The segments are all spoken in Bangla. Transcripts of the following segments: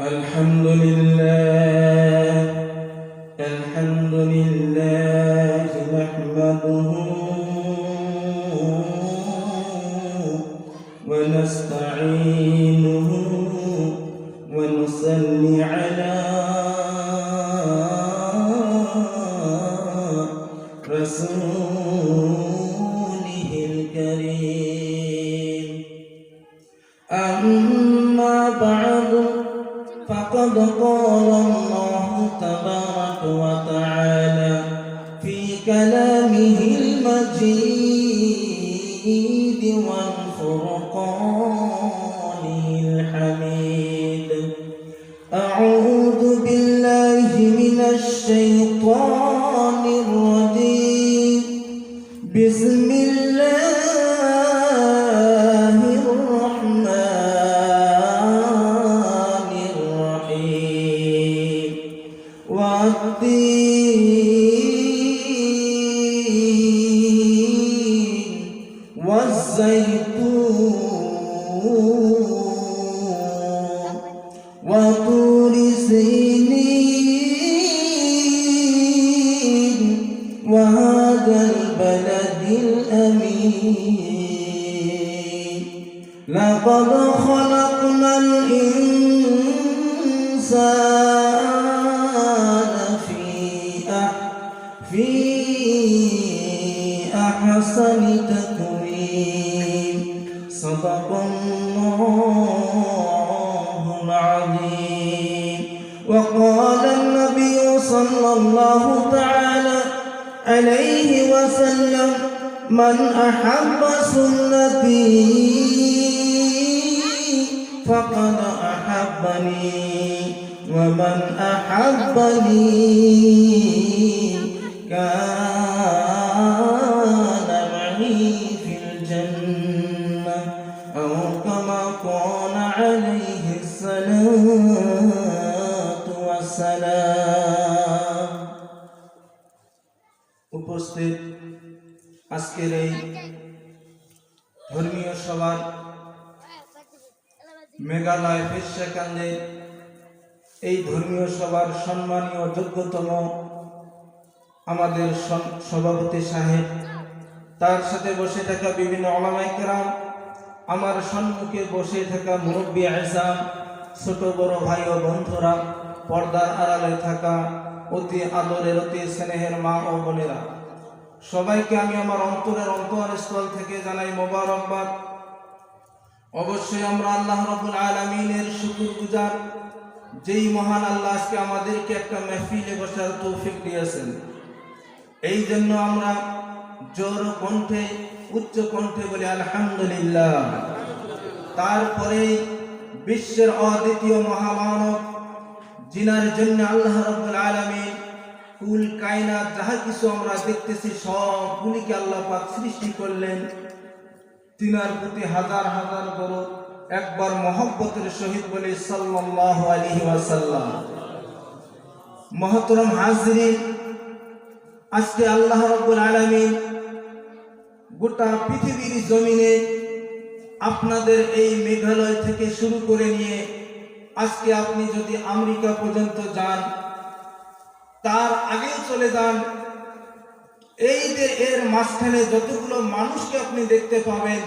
الحمد لله نحمده ونستعينه ونصلي على رسوله الكريم. أما بعد فقد قال الله تبارك وتعالى في كلامه المجيد والفرقانه الحميد: أعوذ بالله من الشيطان الرجيم. بسم الله الرحمن الرحيم. والتين والزيتون وطور سينين وهذا البلد الأمين. لقد خلقنا الإنسان في أحسن تقويم. صدق الله العظيم. وقال النبي صلى الله تعالى عليه وسلم: من أحب سنتي فقد أحبني، ومن أحبني كان معي في الجنة، أو كما قال عليه الصلاة والسلام. উপস্থিত আজকের এই ধর্মীয় সভার মেঘালয় ফেরশাকান্দে এই ধর্মীয় সভার সম্মানীয় যোগ্যতম আমাদের সভাপতি সাহেব, তার সাথে বসে থাকা বিভিন্ন উলামায়ে কেরাম, আমার সম্মুখে বসে থাকা মুরব্বী আযম, ছোট বড় ভাই ও বন্ধুরা, পর্দার আড়ালে থাকা অতি আদরের অতি স্নেহের মা ও বোনেরা, সবাইকে আমি আমার অন্তরের অন্তরস্থল থেকে জানাই মোবারকবাদ। অবশ্যই আমরা আল্লাহ রাব্বুল আলামিনের শুকরগুজার, যেই মহান আল্লাহ আজকে আমাদেরকে একটা মাহফিলে বসার তৌফিক দিয়েছেন। এই জন্য আমরা জোর কণ্ঠে, উচ্চ কণ্ঠে বলি আলহামদুলিল্লাহ। তারপরে বিশ্বের অদ্বিতীয় মহামানব, যিনার জন্য আল্লাহ রাব্বুল আলামিন কুল কায়নাত যাহা কিছু আমরা দেখতেছি সবগুলিকে আল্লাহ পাক সৃষ্টি করলেন, তিনার প্রতি হাজার হাজার দরুদ একবার মহব্বতের সহিত বলি সাল্লাল্লাহু আলাইহি ওয়াসাল্লাম। মুহতারাম হাজিরিন, আজকে আল্লাহ রাব্বুল আলামিন গোটা পৃথিবীর জমিনে আপনাদের এই মেঘালয় থেকে শুরু করে নিয়ে আজকে আপনি যদি আমেরিকা পর্যন্ত যান, তার আগেও চলে যান, এই যে এর মাঝখানে যতগুলো মানুষকে আপনি দেখতে পাবেন,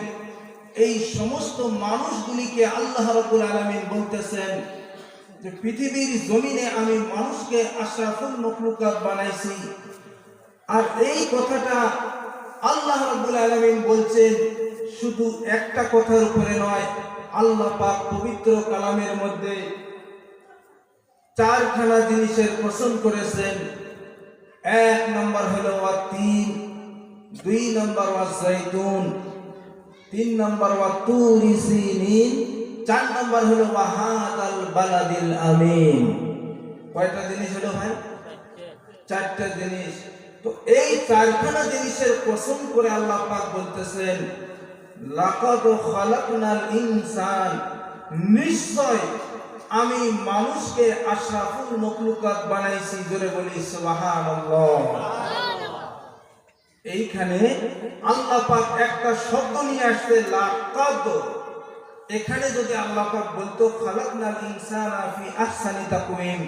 এই সমস্ত মানুষগুলিকে আল্লাহ রাব্বুল আলামিন বলতেছেন যে পৃথিবীর জমিনে আমি মানুষকে আশরাফুল মাখলুকাত বানাইছি। আর এই কথাটা আল্লাহ রাব্বুল আলামিন বলছেন শুধু একটা কথার উপরে নয়, আল্লাহ পাক পবিত্র কালামের মধ্যে চারখানা জিনিসের কসম করেছেন। এক নম্বর হলো ওয়াতিন, দুই নম্বর ওয়াজাইতুন, তিন নম্বর ওয়াতুরি সিনিন, চার নম্বর হলো ওয়াহাদাল বালাদিল আমিন। কয়টা জিনিস হলো ভাই? চারটা জিনিস। তো এই চারখানা জিনিসের কসম করে আল্লাহ পাক বলতেছেন লাকাদ খালাকনাল ইনসান, নিশ্চয় আমি মানুষকে আশরাফুল মাখলুকাত বানাইছি। জোরে বলি সুবহানাল্লাহ। এইখানে আল্লাহ পাক একটা শব্দ নিয়ে আসছে লাকাদ। এখানে যদি আল্লাহ পাক বলতো খালাকনাল ইনসানা ফি আহসানি তাকওয়িম,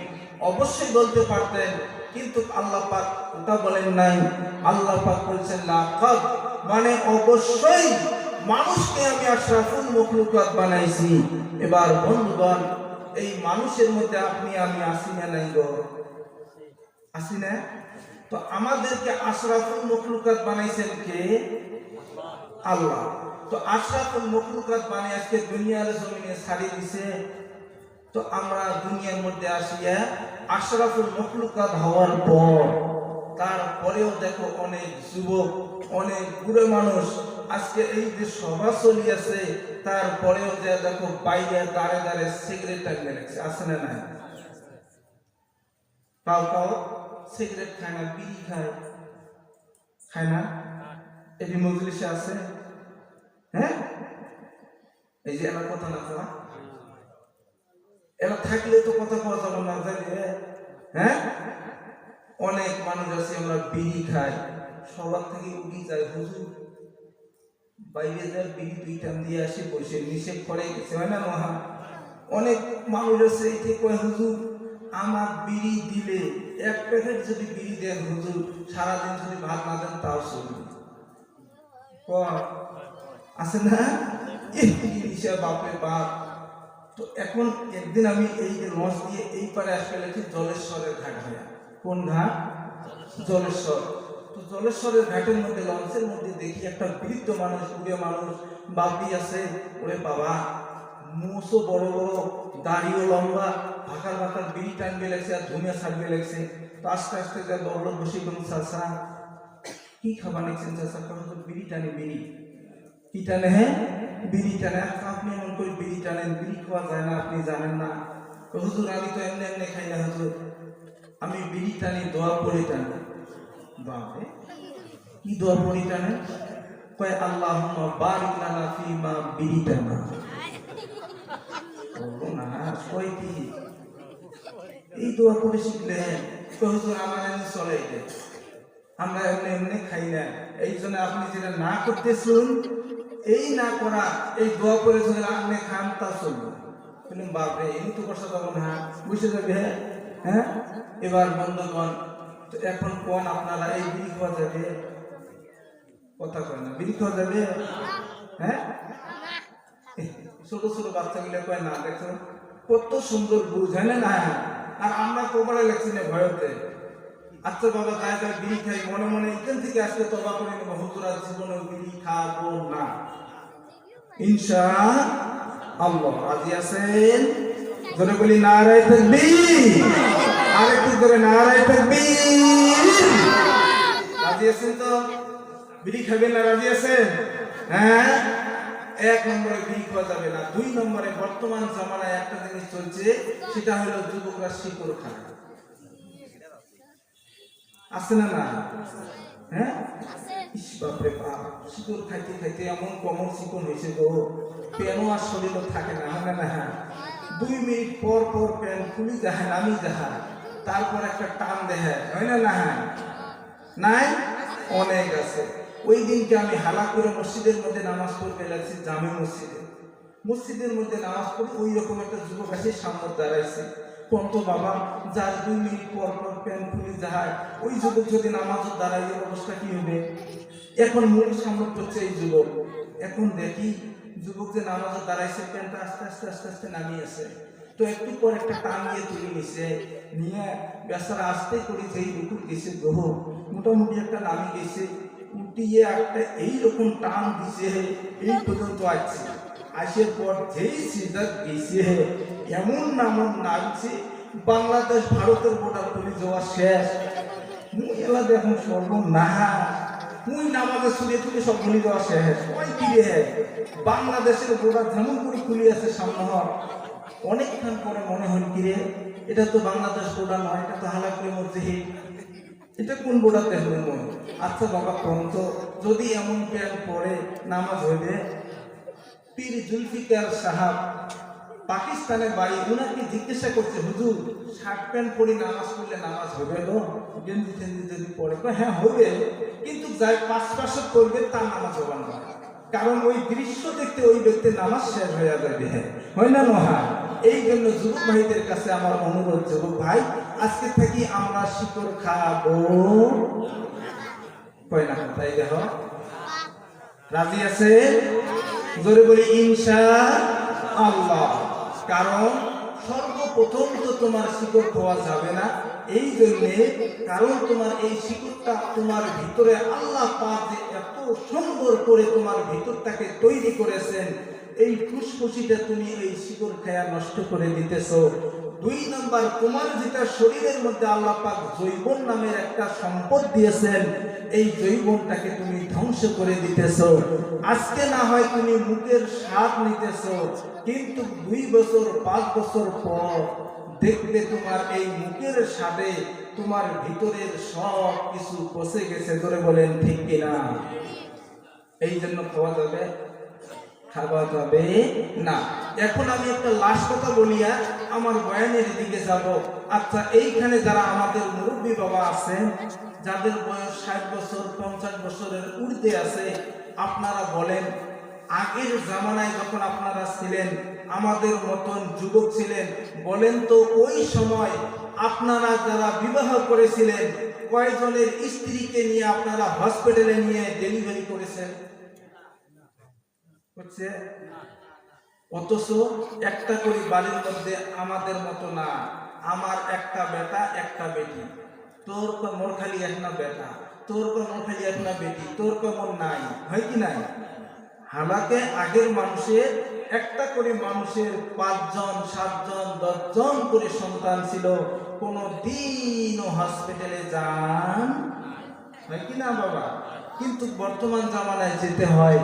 অবশ্যই বলতে পারতেন, কিন্তু আল্লাহ পাক ওটা বলেন নাই। আল্লাহ পাক বলছেন লাকাদ, মানে অবশ্যই মানুষকে আমি আশরাফুল মখলুকাত বানাইছি। এবার বন্ধুগণ, এই মানুষের মধ্যে আপনি আমি আসি না নাই গো? আসি না? তো আমাদেরকে আশরাফুল মখলুকাত বানাইছেন কে? আল্লাহ। তো আশরাফুল মখলুকাত বানিয়ে আজকে দুনিয়ার জমিনে ছাড়িয়ে দিছে। তো আমরা দুনিয়ার মধ্যে আসিয়া আশরাফুল মখলুকাত হওয়ার পর তারপরেও দেখো অনেক যুবক, অনেক বুড়ো মানুষ আজকে এই যে সভা চলিয়াছে, তারপরেও যে দেখো বাইরে দাঁড়ে দাঁড়ে সিগারেট টাঙিয়ে রাখছে, আছে না নাই? কাউ কাউ সিগারেট খায় না, বিড়ি খায়, খায় না? এটি মজলিসে আছে। হ্যাঁ, এই যে এরা কথা না কওয়া, এরা থাকলে তো কথা কওয়া যাবে না, জানিয়ে। হ্যাঁ, অনেক মানুষ আছে আমরা বিড়ি খাই, সবার থেকে উঠি যায়, হুজুর বাইরে যায় বিড়ি দুই টান দিয়ে আসি, বসে নিষেধ করে গেছে, হয় না মহা? অনেক মানুষ আছে এটি কয়, হুজুর আমার বিড়ি দিলে এক প্যাকেট যদি বিড়ি দেন হুজুর, সারাদিন যদি ভাত না দেন তাও চলবে। আছে না? বাপরে বাপ। তো এখন একদিন আমি এই যে লঞ্চ দিয়ে এই পারে আসতে গেছি জলেশ্বরের ঘাট হয়ে। কোন ঘাট? জলেশ্বর। তো জলেশ্বরের ঘাটের মধ্যে লঞ্চের মধ্যে দেখি একটা বৃদ্ধ মানুষ, বুড়ে মানুষ, বাপি আছে। ওরে বাবা, মুসও বড় বড়, দাড়িও লম্বা, ভাকার ভাকার বিড়ি টানবে লাগছে আর ধুমিয়া ছাড়বে লাগছে। তো আস্তে আস্তে যা বড় বসে গেল, চাষা কি খাবার নিচ্ছেন? চাষা বিড়ি টানে, বিড়ি কি টানে? হ্যাঁ, বিড়ি টানে। আপনি এমন করে বিড়ি টানেন, বিড়ি খাওয়া যায় না, আপনি জানেন না? হুজুর আমি তো এমনি এমনি খাই না হুজুর, আমি বিড়ি টানি, দোয়া পড়ে টানি। বাপরে, কি দোয়া পড়ে টানে? কয় আল্লাহুম্মা বারিক লানা ফিমা, বিড়ি টানা। বললো না, কয় কি এই দোয়া পড়ে শিখলেন? কয় হুজুর আমার এমনি চলে, এটা আমরা এমনি এমনি খাই না, এই জন্য আপনি যেটা না করতেছুন, এই না করা, এই দোয়া করে যদি আপনি খান তা চলবে। বললাম বাপরে, এই তো কষ্ট তখন, হ্যাঁ বুঝে যাবে। হ্যাঁ, এবার বন্ধুগণ, এখন কোন আপনারা এই বিড়ি খাওয়া যাবে? কথা কয় না, বিড়ি খাওয়া যাবে? হ্যাঁ, ছোট ছোট বাচ্চাগুলো কয় না, দেখো কত সুন্দর বুঝ, হয় না? আর আমরা কোবারে লেখছি না ভয়তে। আচ্ছা বাবা, তাই তাই বিড়ি খাই, মনে মনে এখান থেকে আজকে তবা করে নেবো, হুজুর আর জীবনে বিড়ি খাবো না ইনশাআল্লাহ। রাজি আছেন? জোরে বলি নারায়ে তাকবীর, আর একটু জোরে নারায়ে তাকবীর। রাজি আছেন তো? বিড়ি খাবেন না? রাজি আছেন? হ্যাঁ, এক নম্বরে বিড়ি খাওয়া যাবে না। দুই নম্বরে বর্তমান জামানায় একটা জিনিস চলছে, সেটা হলো যুবকরা শিকড় খায়। আছে না? না? হ্যাঁ, বাপরে বাপ, শিকড় খাইতে খাইতে এমন কমর চিকন হয়েছে গো, পেনও আর শরীরও থাকে না। হয় না? হ্যাঁ, 2 মিনিট পর পর পেন খুলি যায়, নামি যায়, তারপর একটা টান দেয়, হয় না? হ্যাঁ, নাই? অনেক আছে। ওই দিনকে আমি হালা করে মসজিদের মধ্যে নামাজ পড়তে লাগছি, জামে মসজিদে। মসজিদের মধ্যে নামাজ পড়ে ওই রকম একটা যুবক আসে সামনে দাঁড়াইছে। কত বাবা, যার 2 মিনিট পর পর প্যান খুলে যায়, ওই যুবক যদি নামাজও দাঁড়ায়, অবস্থা কি হবে? এখন মূল সামনে করছে এই যুবক। এখন দেখি যুবক যে নামাজও দাঁড়াইছে, প্যানটা আস্তে আস্তে আস্তে আস্তে নামিয়েছে। তো একটু পর একটা টান নিয়ে তুলে নিছে, নিয়ে বেচারা আস্তে করে যেই রুকুর গেছে গ্রহ, মোটামুটি একটা নামি গেছে, উঠিয়ে একটা এইরকম টান দিছে, এই পর্যন্ত আসছে। আসার পর যেই সিজার গেছে, এমন নামন নামছে, বাংলাদেশ ভারতের বর্ডার করে যাওয়া শেষ। মুই এলা দেখুন সর্বনাশ, মুই নামাজে শুনে তুলে সব বলি দেওয়া শেষ। ওই কি রে, বাংলাদেশের বর্ডার যেমন করে খুলে আছে সামনে, অনেকক্ষণ পরে মনে হল কি রে, এটা তো বাংলাদেশ বর্ডার নয়, এটা তো হালাকুড়ি মসজিদ, এটা কোন বর্ডার দেখলেন? আচ্ছা বাবা কোন তো, যদি এমন প্যান পরে নামাজ হইবে? পীর জুলফিকার সাহাব, পাকিস্তানের বাড়ি, উনাকে জিজ্ঞাসা করছে, হুজুর শার্ট প্যান্ট পরে নামাজ পড়লে নামাজ হবে না? গেঞ্জি টেঞ্জি যদি পরে? হ্যাঁ হবে, কিন্তু যাই 5 করবে তার নামাজ হবে না। কারণ ওই দৃশ্য দেখতে ওই ব্যক্তির নামাজ শেষ হয়ে যাবে, হয় না নয়? এই জন্য যুবক ভাইদের কাছে আমার অনুরোধ, যুবক ভাই আজকে থেকে আমরা শিকড় খাবো, কয় না? তাই দেখো, রাজি আছে? জোরে বলি ইনশাআল্লাহ। কারণ সর্বপ্রথম তো তোমার শিকড় খাওয়া যাবে না, এই জন্যে, কারণ তোমার এই শিকড়টা তোমার ভিতরে আল্লাহ পাক যে এত সুন্দর করে তোমার ভিতরটাকে তৈরি করেছেন, এই ফুসফুসিটা তুমি এই শিকড় খায়া নষ্ট করে দিতেছো। 2 নাম্বার, তোমার যেটা শরীরের মধ্যে আল্লাহ পাক জৈবন নামের একটা সম্পদ দিয়েছেন, এই জৈবনটাকে তুমি ধ্বংস করে দিতেছো। আজকে না হয় তুমি মুখের স্বাদ নিতেছো, কিন্তু 2 বছর 5 বছর পর দেখবে তোমার এই মুখের স্বাদে তোমার ভিতরের সব কিছু পচে গেছে। ধরে বলেন ঠিক কিনা? এই জন্য খাওয়া যাবে না। এখন আমি একটা লাস্ট কথা বলিয়া আমার বয়ানের দিকে যাব। আচ্ছা, এইখানে যারা আমাদের মুরব্বী বাবা আছেন, যাদের বয়স 60 বছর 50 বছরের ঊর্ধ্বে আছে, আপনারা বলেন, আগের জামানায় যখন আপনারা ছিলেন, আমাদের মতন যুবক ছিলেন, বলেন তো ওই সময় আপনারা যারা বিবাহ করেছিলেন, কয়জনের স্ত্রীকে নিয়ে আপনারা হসপিটালে নিয়ে ডেলিভারি করেছেন? হচ্ছে, অথচ একটা করে বাড়ির মধ্যে আমাদের মতো না, আমার একটা বেটা একটা বেটি, তোর মোর খালি একটা বেটা, তোর মোর খালি একটা বেটি, তোর কেমন নাই, হয় কি নাই? হালাকে আগের মানুষের একটা করে মানুষের 5 জন 7 জন 10 জন করে সন্তান ছিল, কোনো দিনও হসপিটালে যান, হয় কি না বাবা? কিন্তু বর্তমান জামানায় যেতে হয়।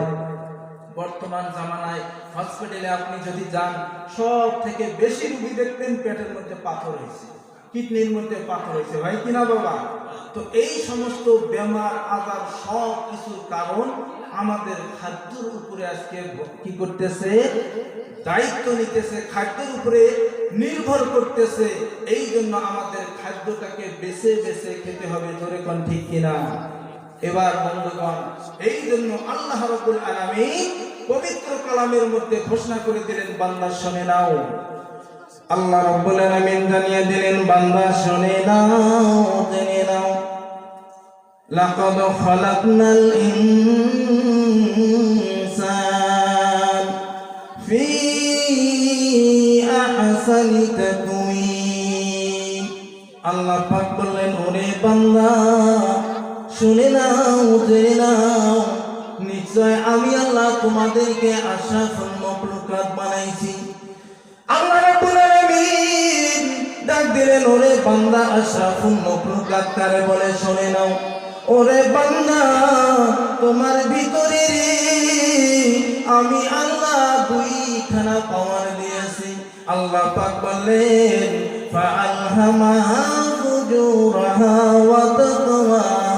বর্তমান জামানায় হসপিটালে আপনি যদি যান, সব থেকে বেশি রোগী দেখবেন পেটের মধ্যে পাথর হয়েছে, কিডনির মধ্যে পাথর হয়েছে, হয় কিনা বাবা? তো এই সমস্ত বেমার আজার সব কিছুর কারণ আমাদের খাদ্যের উপরে আজকে কি করতেছে, দায়িত্ব নিতেছে, খাদ্যের উপরে নির্ভর করতেছে। এই জন্য আমাদের খাদ্যটাকে বেছে বেছে খেতে হবে। জোরে কোন ঠিক কিনা? এবার বন্ধুগণ, এই জন্য আল্লাহ রাব্বুল আলামিন পবিত্র কালামের মধ্যে ঘোষণা করে দিলেন, বান্দা শুনে নাও। আল্লাহ রাব্বুল আলামিন জানিয়ে দিলেন, বান্দা শুনে নাও, জেনে নাও, লাকাদ খালাকনাল ইনসান ফি আহসানি তাকওয়িম। আল্লাহ পাক বললেন, ওরে বান্দা শুনে নাও, জেনে নাও, নিশ্চয় আমি আল্লাহ তোমাদেরকে আশরাফুল মাখলুকাত বানাইছি। আল্লাহ রাব্বুল আলামিন ডাক দিলেন, ওরে বান্দা আশরাফুল মাখলুকাত কারে বলে শুনে নাও। ওরে বান্দা, তোমার ভিতরে আমি আল্লাহ 2খানা পাওয়ার দিয়েছি। আল্লাহ পাক বললেন, ফাআলহামাহা ফুজুরাহা ওয়া তাকওয়াহা।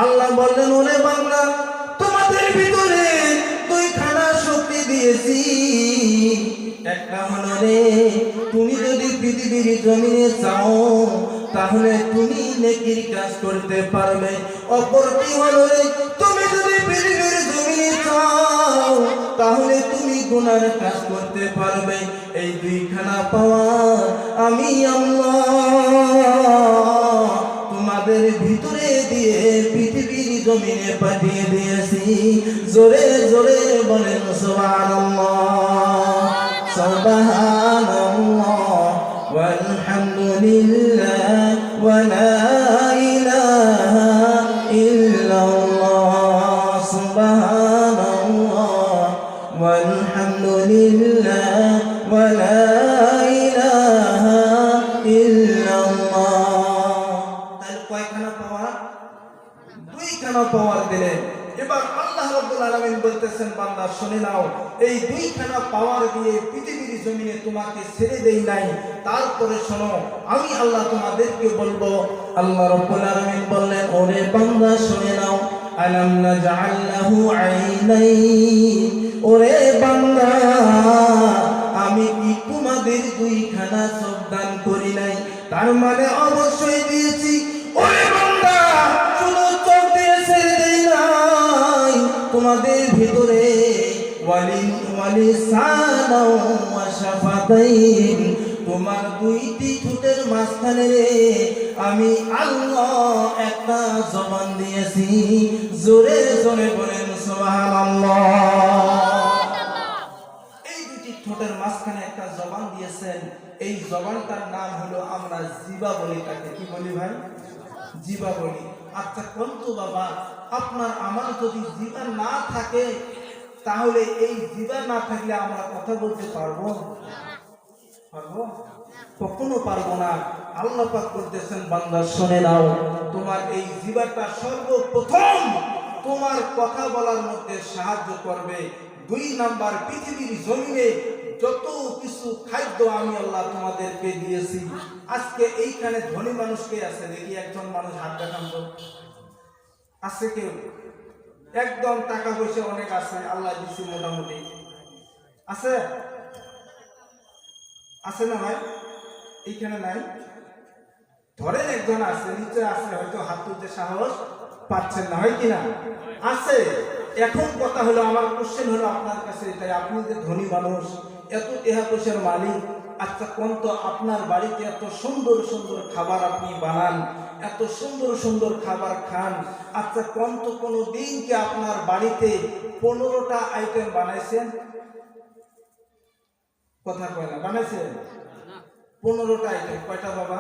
আল্লাহ বললেন, ওরে বান্দা, তোমাদের ভিতরে 2খানা শক্তি দিয়েছি। একটা হলো রে, তুমি যদি পৃথিবীর জমিনে চাও তাহলে তুমি নেকির কাজ করতে পারবে। অপরটি হলো রে, তুমি যদি পৃথিবীর জমিনে চাও তাহলে তুমি গুনার কাজ করতে পারবে। এই 2খানা পাওয়ার আমি আল্লাহ তোমাদের ভিতরে দিয়ে পৃথিবীর জমিনে পাঠিয়ে দিয়েছি। জোরে জোরে বলেন সুবহানাল্লাহ, সুবহানাল্লাহ, ওয়ালহামদুলিল্লাহ, ওয়া লা ইলাহা ইল্লাল্লাহ, সুবহানাল্লাহ, ওয়ালহামদুলিল্লাহ, ওয়া লা ইলাহা ইল্লাল্লাহ। তাহলে কয়খানা পাওয়ার? 2খানা পাওয়ার দিলেন। এবার আল্লাহ রাব্বুল আলামিন বলতেছেন, বান্দা শুনে নাও, এই 2খানা পাওয়ার দিয়ে পৃথিবীর জমিনে তোমাকে ছেড়ে দেই নাই। তারপরে শোনো, আমি আল্লাহ তোমাদেরকে বলবো। আল্লাহ রাব্বুল আলামিন বললেন, ওরে বান্দা শুনে নাও, আলাম নাজআল লাহু আইনাইন। ওরে বান্দা, আমি কি তোমাদের 2খানা চোখ দান করি নাই? তার মানে অবশ্যই দিয়েছি। ওরে বান্দা, শুধু চোখ দিয়ে ছেড়ে দেই নাই, তোমাদের ভিতরে ওয়ালিসানাও ওয়া শাফাতাইন, তোমার দুইটি ঠোঁটের মাঝখানে আমি আল্লাহ একটা জবান দিয়েছি। জোরে জোরে বলেন সুবহানাল্লাহ। এই দুইটি ঠোঁটের মাঝখানে একটা জবান দিয়েছেন। এই জবানটার নাম হলো আমরা জিবা বলি। তাকে কি বলি ভাই? জিবা বলি। আচ্ছা কোন তো বাবা, আপনার আমার যদি জিবা না থাকে, তাহলে এই জিবা না থাকলে আমরা কথা বলতে পারবো? পারবো? কখনো পারবো না। আল্লাহ পাক বলতেছেন, বান্দা শুনে নাও, তোমার এই জিবাটা সর্বপ্রথম তোমার কথা বলার মধ্যে সাহায্য করবে। 2 নাম্বার, পৃথিবীর জমিনে যত কিছু খাদ্য আমি আল্লাহ তোমাদেরকে দিয়েছি। আজকে এইখানে ধনী মানুষ কে আছে? দেখি একজন মানুষ হাত দেখান তো। আছে কেউ? একদম টাকা পয়সা অনেক আছে, আল্লাহ দিয়েছি মোটামুটি। আছে? আছে না ভাই? এইখানে নাই? ধরেন একজন আছে, নিচে আছে, হয়তো হাত তুলতে সাহস পাচ্ছেন না, হয় কিনা? আছে। এখন কথা হলো, আমার কোশ্চেন হলো আপনার কাছে এটাই, আপনি যে ধনী মানুষ, এত টাকা পয়সার মালিক, আচ্ছা কোন তো আপনার বাড়িতে এত সুন্দর সুন্দর খাবার আপনি বানান, এত সুন্দর সুন্দর খাবার খান, আচ্ছা কোন তো কোনো দিন কি আপনার বাড়িতে 15টা আইটেম বানাইছেন? কথা কয় না, বানাইছেন? 15টা আইটেম। কয়টা বাবা?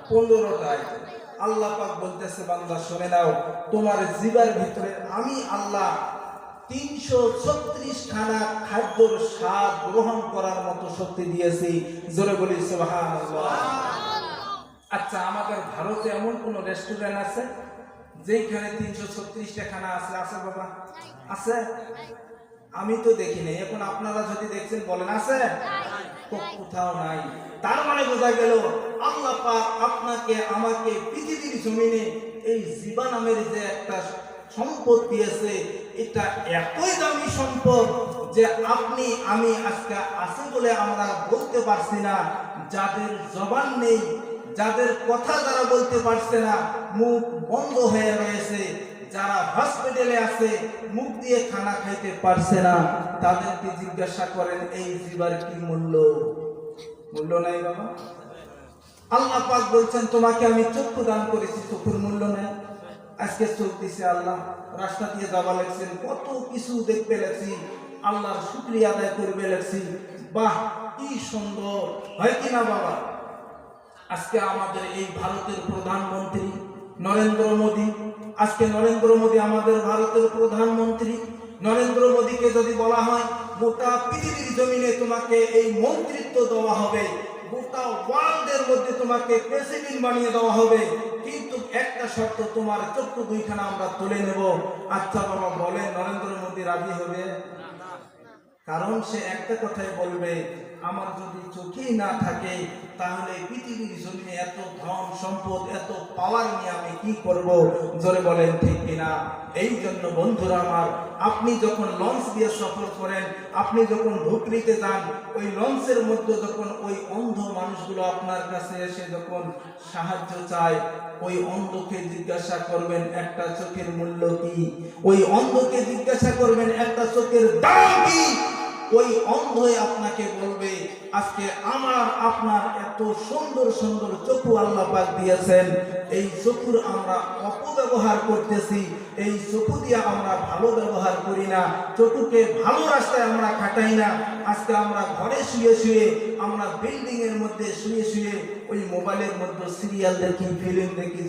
15টা আইটেম। আল্লাহ পাক বলতেছে, বান্দা শুনে নাও, তোমার জিবার ভিতরে আমি আল্লাহ 336 খানা খাদ্যর স্বাদ গ্রহণ করার মতো শক্তি দিয়েছি। জোরে বলি সুবহানাল্লাহ। আচ্ছা আমাদের ভারতে এমন কোন রেস্টুরেন্ট আছে যেখানে 336টা খানা আছে? আছে বাবা? আছে? আমি তো দেখি নাই। এখন আপনারা যদি দেখছেন বলেন আছে? কোথাও নাই। তার মানে বোঝা গেল আল্লাহ পাক আপনাকে আমাকে পৃথিবীর জমিনে এই জিবা নামের যে একটা সম্পদ দিয়েছে, এটা এতই দামি সম্পদ যে আপনি আমি আজকে আছে বলে আমরা বলতে পারছি না। যাদের জবান নেই, যাদের কথা যারা বলতে পারছে না, মুখ বন্ধ হয়ে রয়েছে, যারা হসপিটালে আছে, মুখ দিয়ে খানা খাইতে পারছে না, তাদেরকে জিজ্ঞাসা করেন এই জিবার কি মূল্য? মূল্য নাই বাবা। আল্লাহ পাক বলছেন, তোমাকে আমি চক্ষু দান করেছি, চক্ষুর মূল্য নেই। আজকে চোখ দিছে আল্লাহ, রাস্তা দিয়ে যাওয়া লাগছেন, কত কিছু দেখতে লাগছি, আল্লাহর শুকরিয়া আদায় করবে লাগছি। বাহ কি সুন্দর, হয় কিনা বাবা? আজকে আমাদের এই ভারতের প্রধানমন্ত্রী নরেন্দ্র মোদী, আজকে নরেন্দ্র মোদী আমাদের ভারতের প্রধানমন্ত্রী। নরেন্দ্র মোদীকে যদি বলা হয় গোটা পৃথিবীর জমিনে তোমাকে এই মন্ত্রিত্ব দেওয়া হবে, গোটা ওয়ার্ল্ডের মধ্যে তোমাকে প্রেসিডেন্ট বানিয়ে দেওয়া হবে, কিন্তু একটা শর্ত, তোমার চক্ষু 2খানা আমরা তুলে নেব। আচ্ছা বাবা বলেন, নরেন্দ্র মোদী রাজি হবে? কারণ সে একটা কথাই বলবে, আমার যদি চোখেই না থাকে তাহলে পৃথিবীর জমিনে এত ধন সম্পদ, এত পাওয়ার নিয়ে আমি কি করব? জোরে বলেন ঠিক কিনা? এই জন্য বন্ধুরা আমার, আপনি যখন লঞ্চ দিয়ে সফর করেন, আপনি যখন ঢুকরিতে যান, ওই লঞ্চের মধ্যে যখন ওই অন্ধ মানুষগুলো আপনার কাছে এসে যখন সাহায্য চায়, ওই অন্ধকে জিজ্ঞাসা করবেন একটা চোখের মূল্য কি? ওই অন্ধকে জিজ্ঞাসা করবেন একটা চোখের দাম কি? ওই অন্ধই আপনাকে বলবে, আজকে আমার আপনার এত সুন্দর সুন্দর চক্ষু আল্লাহ পাক দিয়েছেন, এই চক্ষুর আমরা অপব্যবহার করতেছি, এই চক্ষু দিয়ে আমরা ভালো ব্যবহার করি না, চক্ষুকে ভালো রাস্তায় আমরা খাটাই না। আজকে আমরা ঘরে শুয়ে শুয়ে, আমরা বিল্ডিং এর মধ্যে শুয়ে শুয়ে ওই মোবাইলের মধ্যে সিরিয়াল দেখি, ফিল্ম দেখি।